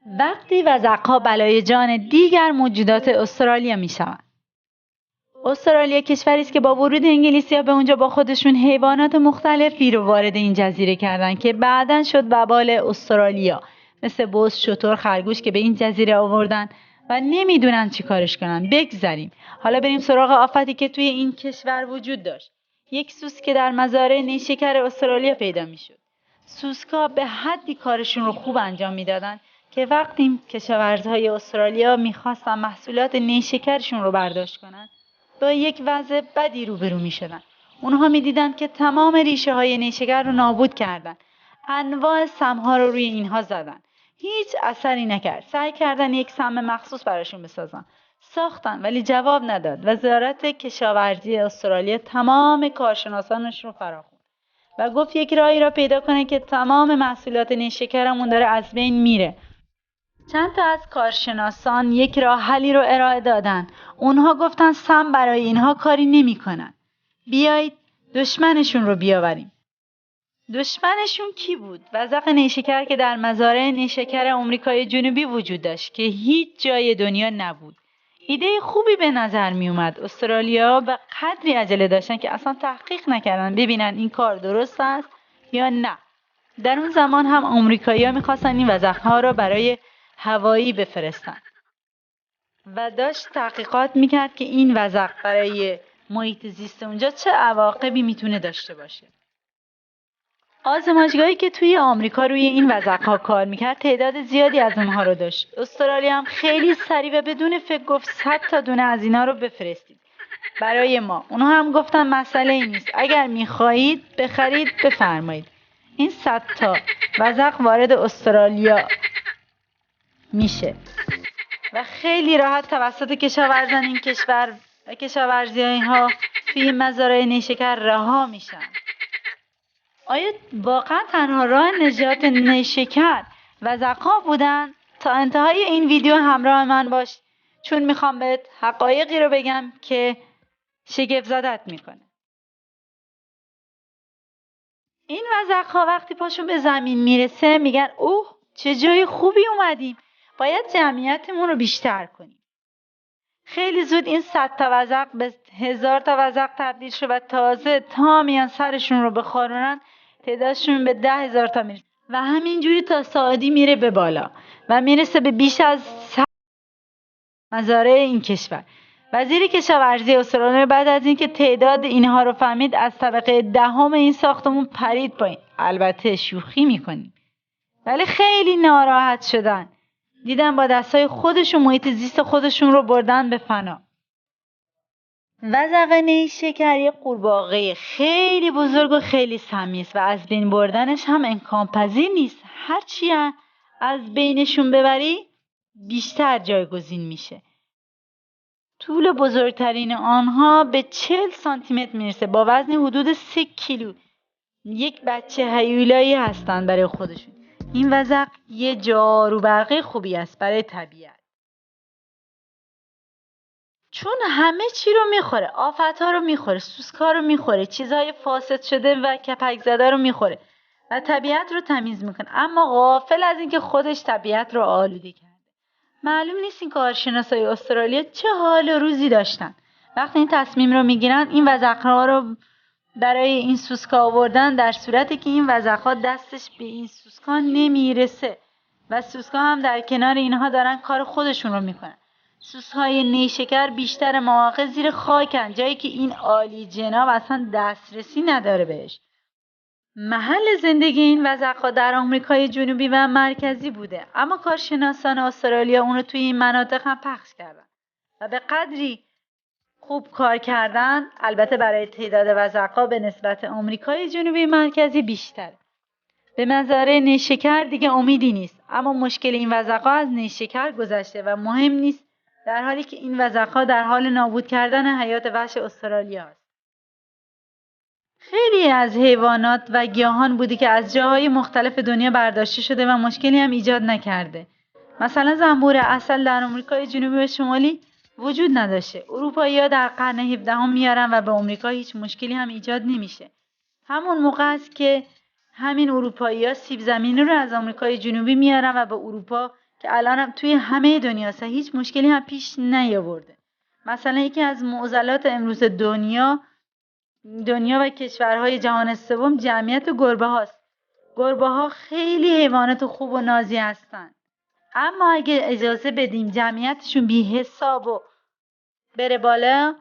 وقتی وزغ‌ها بلای جان دیگر موجودات استرالیا میشوند. استرالیا کشوری است که با ورود انگلیسی‌ها به اونجا با خودشون حیوانات مختلفی رو وارد این جزیره کردن که بعداً شد وبال استرالیا، مثل بز، شتر، خرگوش که به این جزیره آوردن و نمیدونن چی کارش کنن. بگذریم حالا بریم سراغ آفتی که توی این کشور وجود داشت. یک سوسک که در مزارع نیشکر استرالیا پیدا میشد. سوسک‌ها به حدی کارشون رو خوب انجام میدادن که وقتی کشاورزهای استرالیا میخواستن محصولات نیشکرشون رو برداشت کنن با یک وضع بدی روبرو میشدن. اونها میدیدن که تمام ریشه های نیشکر رو نابود کردن. انواع سمها رو روی اینها زدن. هیچ اثری نکرد. سعی کردن یک سم مخصوص براشون بسازن. ساختن ولی جواب نداد. وزارت کشاورزی استرالیا تمام کارشناسانش رو فراخوند و گفت یک راهی را پیدا کنه که تمام محصولات نیشکرمون داره از بین میره. چند تا از کارشناسان یک راه حلی رو ارائه دادن. اونها گفتن سم برای اینها کاری نمی‌کنن. بیایید دشمنشون رو بیاوریم. دشمنشون کی بود؟ وزغ نیشکر که در مزارع نیشکر آمریکای جنوبی وجود داشت که هیچ جای دنیا نبود. ایده خوبی به نظر می اومد. استرالیا به قدری عجله داشتن که اصلا تحقیق نکردن ببینن این کار درست است یا نه. در اون زمان هم آمریکایی‌ها می‌خواستن این وزغ‌ها را برای هوایی بفرستن و داشت تحقیقات میکرد که این وزغ برای محیط زیست اونجا چه عواقبی میتونه داشته باشه. آزمایشگاهی که توی آمریکا روی این وزغ‌ها کار میکرد تعداد زیادی از اونها رو داشت. استرالیا هم خیلی سریع و بدون فکر گفت 100 تا دونه از اینا رو بفرستید برای ما. اونها هم گفتن مسئله ای نیست، اگر میخواهید بخرید بفرمایید. این 100 تا وزغ وارد استرالیا میشه و خیلی راحت توسط کشاورزان این کشور و کشاورزی ها توی مزارع نیشکر رها میشن. آیا واقعا تنها راه نجات نیشکر وزغ‌ها بودن؟ تا انتهای این ویدیو همراه من باش، چون میخوام بهت حقایقی رو بگم که شگفت زدت میکنه. این وزغ‌ها وقتی پاشون به زمین میرسه میگن اوه چه جای خوبی اومدیم، باید جمعیتمون رو بیشتر کنیم. خیلی زود این 100 تا وزغ به 1000 تا وزغ تبدیل شد و تازه تا میان سرشون رو بخارونن تعدادشون به 10,000 تا میرسه و همینجوری تا ساعدی میره به بالا و میرسه به بیش از 100 مزارع این کشور. وزیر کشاورزی استرالیا بعد از اینکه تعداد اینها رو فهمید از طبقه 10 این ساختمون پرید پایین. البته شوخی میکنیم، ولی خیلی ناراحت شدن. دیدن با دستای خودشون محیط زیست خودشون رو بردن به فنا. وزغ نیشکر یک قورباغه خیلی بزرگ و خیلی سمی است و از بین بردنش هم امکان پذیر نیست. هرچی از بینشون ببری بیشتر جایگزین میشه. طول بزرگترین آنها به 40 سانتی متر میرسه، با وزن حدود 3 کیلو. یک بچه هیولایی هستن برای خودشون. این وزغ یه جاروبرقی خوبی است برای طبیعت، چون همه چی رو میخوره. آفت‌ها رو میخوره، سوسک‌ها رو میخوره، چیزهای فاسد شده و کپک زده رو میخوره و طبیعت رو تمیز میکنه، اما غافل از اینکه خودش طبیعت رو آلوده کرده. معلوم نیست این کارشناسای استرالیا چه حال و روزی داشتن وقتی این تصمیم رو میگیرن این وزغ‌ها رو برای این سوسکا آوردن، در صورتی که این وزغ‌ها دستش به این سوسکا نمیرسه و سوسکا هم در کنار اینها دارن کار خودشون رو میکنن. سوسک‌های نیشکر بیشتر مواقع زیر خاکن، جایی که این عالی جناب اصلا دسترسی نداره بهش. محل زندگی این وزغ‌ها در آمریکای جنوبی و مرکزی بوده، اما کارشناسان استرالیا اون رو توی این مناطق هم پخش کردن و به قدری خوب کار کردن. البته برای تعداد وزغ‌ها به نسبت آمریکای جنوبی مرکزی بیشتره. به مزارع نیشکر دیگه امیدی نیست، اما مشکل این وزغ‌ها از نیشکر گذشته و مهم نیست، در حالی که این وزغ‌ها در حال نابود کردن حیات وحش استرالیا است. خیلی از حیوانات و گیاهان بودی که از جاهای مختلف دنیا برداشته شده و مشکلی هم ایجاد نکرده. مثلا زنبور عسل در آمریکای جنوبی و شمالی وجود نداشته. اروپایی‌ها در قرن 17 میارن و به آمریکا هیچ مشکلی هم ایجاد نمیشه. همون موقع است که همین اروپایی‌ها سیب زمینی رو از آمریکای جنوبی میارن و به اروپا که الان هم توی همه دنیاست، هیچ مشکلی هم پیش نیاورده. مثلا یکی از معضلات امروز دنیا و کشورهای جهان سوم جمعیت گربه هاست. گربه ها خیلی حیوانات خوب و نازی هستن، اما اگه اجازه بدیم جمعیتشون بی حساب و بره بالا،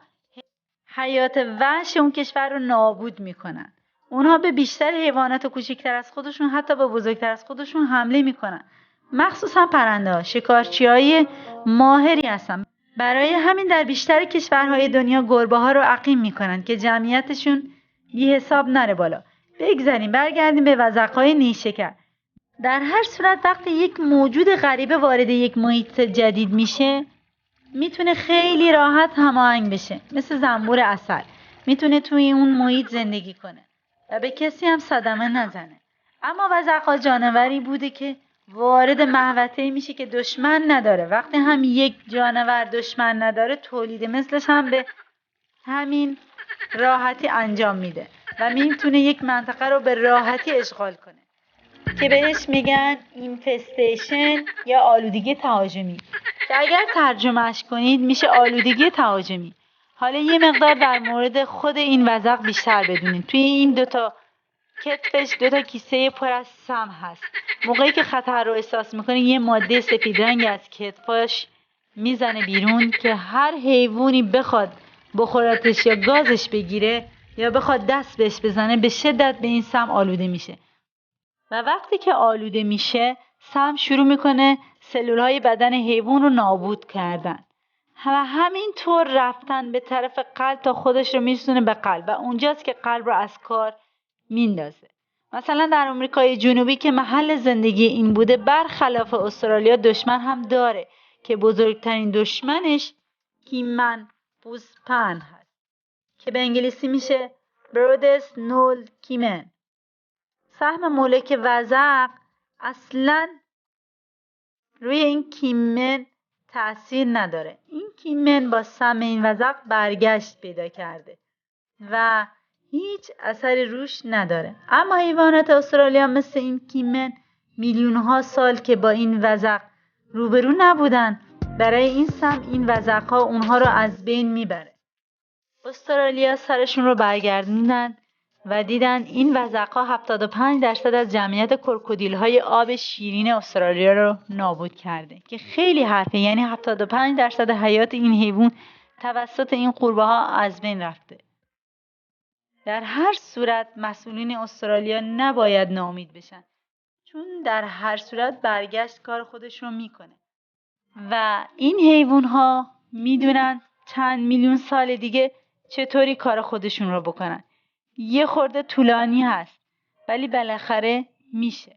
حیات وحش اون کشور رو نابود میکنن. اونها به بیشتر حیوانات کوچکتر از خودشون، حتی به بزرگتر از خودشون حمله میکنن. مخصوصا پرنده ها شکارچیای ماهری هستن. برای همین در بیشتر کشورهای دنیا گربه ها رو عقیم میکنن که جمعیتشون بی حساب نره بالا. بگذاریم برگردیم به وزغ‌های نیشکر. در هر صورت وقتی یک موجود غریبه وارد یک محیط جدید میشه، میتونه خیلی راحت هماهنگ بشه، مثل زنبور عسل. میتونه توی اون محیط زندگی کنه و به کسی هم صدمه نزنه. اما وزغ‌ها جانوری بوده که وارد محوطه‌ای میشه که دشمن نداره. وقتی هم یک جانور دشمن نداره، تولید مثلش هم به همین راحتی انجام میده و میتونه یک منطقه رو به راحتی اشغال کنه که بهش میگن اینفستیشن یا آلودگی تهاجمی، که اگر ترجمهش کنید میشه آلودگی تهاجمی. حالا یه مقدار در مورد خود این وزغ بیشتر بدونید. توی این دوتا کتفش دوتا کیسه پر از سم هست. موقعی که خطر رو احساس میکنه یه ماده سفید رنگ از کتفاش میزنه بیرون که هر حیوانی بخواد بخورتش یا گازش بگیره یا بخواد دست بهش بزنه، به شدت به این سم آلوده میشه. و وقتی که آلوده میشه، سم شروع میکنه سلولهای بدن حیوان رو نابود کردن و همینطور رفتن به طرف قلب تا خودش رو میرسونه به قلب و اونجاست که قلب رو از کار میندازه. مثلا در آمریکای جنوبی که محل زندگی این بوده، برخلاف استرالیا دشمن هم داره که بزرگترین دشمنش کیمن پوزپن هست که به انگلیسی میشه برودس نول کیمن. سهم مولک وزغ اصلا روی این کیمن تأثیر نداره. این کیمن با سم این وزغ برگشت پیدا کرده و هیچ اثری روش نداره. اما حیوانات استرالیا مثل این کیمن میلیون‌ها سال که با این وزغ روبرو نبودن، برای این سم این وزغ‌ها اونها رو از بین میبره. استرالیا سرشون رو برگردوندن و دیدن این وزغ‌ها 75% از جمعیت کروکودیل‌های آب شیرین استرالیا رو نابود کرده، که خیلی حرفه. یعنی 75% حیات این حیوان توسط این قورباغه‌ها از بین رفته. در هر صورت مسئولین استرالیا نباید ناامید بشن، چون در هر صورت برگشت کار خودش رو میکنه و این حیوان‌ها میدونن چند میلیون سال دیگه چطوری کار خودشون رو بکنن. یه خورده طولانی هست ولی بالاخره میشه.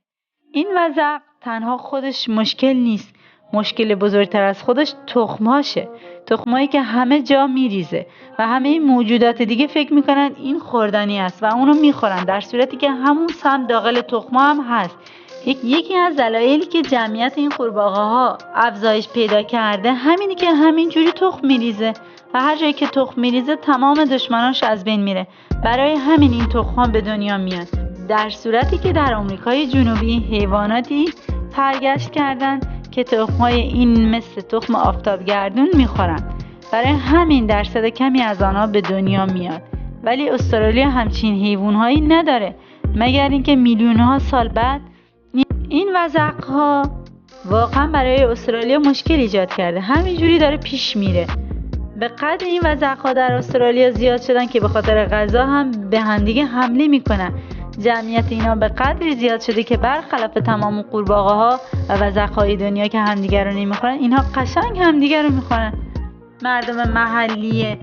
این وزغ تنها خودش مشکل نیست، مشکل بزرگتر از خودش تخماشه. تخمایی که همه جا میریزه و همه این موجودات دیگه فکر میکنن این خوردنی است و اونو میخورن، در صورتی که همون سم داخل تخما هم هست. یکی از دلایلی که جمعیت این قورباغه‌ها افزایش پیدا کرده همینی که همینجوری تخم میریزه و هر جایی که تخم میریزه تمام دشمناش از بین میره. برای همین این تخم‌ها به دنیا میاد، در صورتی که در آمریکای جنوبی حیواناتی پرگشت کردن که تخم‌های این مثل تخم آفتابگردون میخورن. برای همین درصد کمی از آنها به دنیا میاد. ولی استرالیا همچین حیوانهایی نداره، مگر اینکه میلیون‌ها سال بعد این وزغ‌ها واقعا برای استرالیا مشکل ایجاد کرده. همینجوری داره پیش میره. به قدر این وزغ‌ها در استرالیا زیاد شدن که به خاطر غذا هم به همدیگه حمله میکنن. جمعیت اینا به قدری زیاد شده که برخلاف تمام قورباغه‌ها و وزغ‌های دنیا که همدیگه رو نمیخورن، اینها قشنگ همدیگه رو میخورن. مردم محلی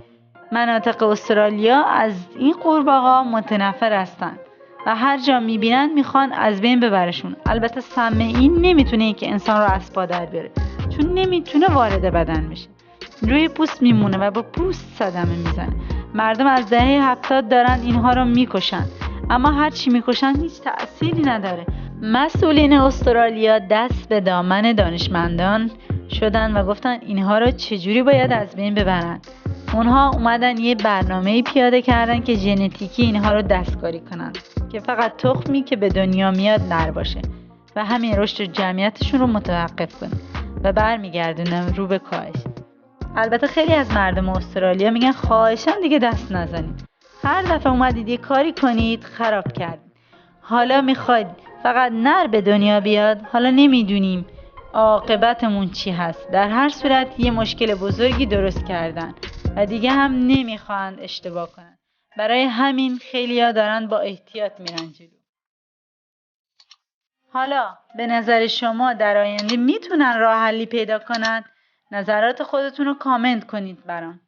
مناطق استرالیا از این قورباغه‌ها متنفر هستن و هر جا میبینن میخوان از بین ببرشون. البته سم این نمیتونه که انسان رو از پا در بیاره، چون نمیتونه وارد بدن بشه، روی پوست میمونه و با پوست صدمه میزنه. مردم از دهه 70 دارن اینها رو میکشن، اما هر چی میکشن هیچ تأثیری نداره. مسئولین استرالیا دست به دامن دانشمندان شدن و گفتن اینها رو چجوری باید از بین ببرن. اونها اومدن یه برنامه پیاده کردن که ژنتیکی اینها رو دستکاری کنن که فقط تخمی که به دنیا میاد نر باشه و همین رشد جمعیتشون رو متوقف کنه. و برمیگردونم رو به کاهش. البته خیلی از مردم استرالیا میگن خواهشاً دیگه دست نزنید. هر دفعه اومدید یه کاری کنید خراب کردید. حالا میخواید فقط نر به دنیا بیاد. حالا نمیدونیم عاقبتمون چی هست. در هر صورت یه مشکل بزرگی درست کردن و دیگه هم نمیخواند اشتباه کنن. برای همین خیلیا دارن با احتیاط میرن جلو. حالا به نظر شما در آینده میتونن راه حلی پیدا کنن؟ نظرات خودتون رو کامنت کنید برام.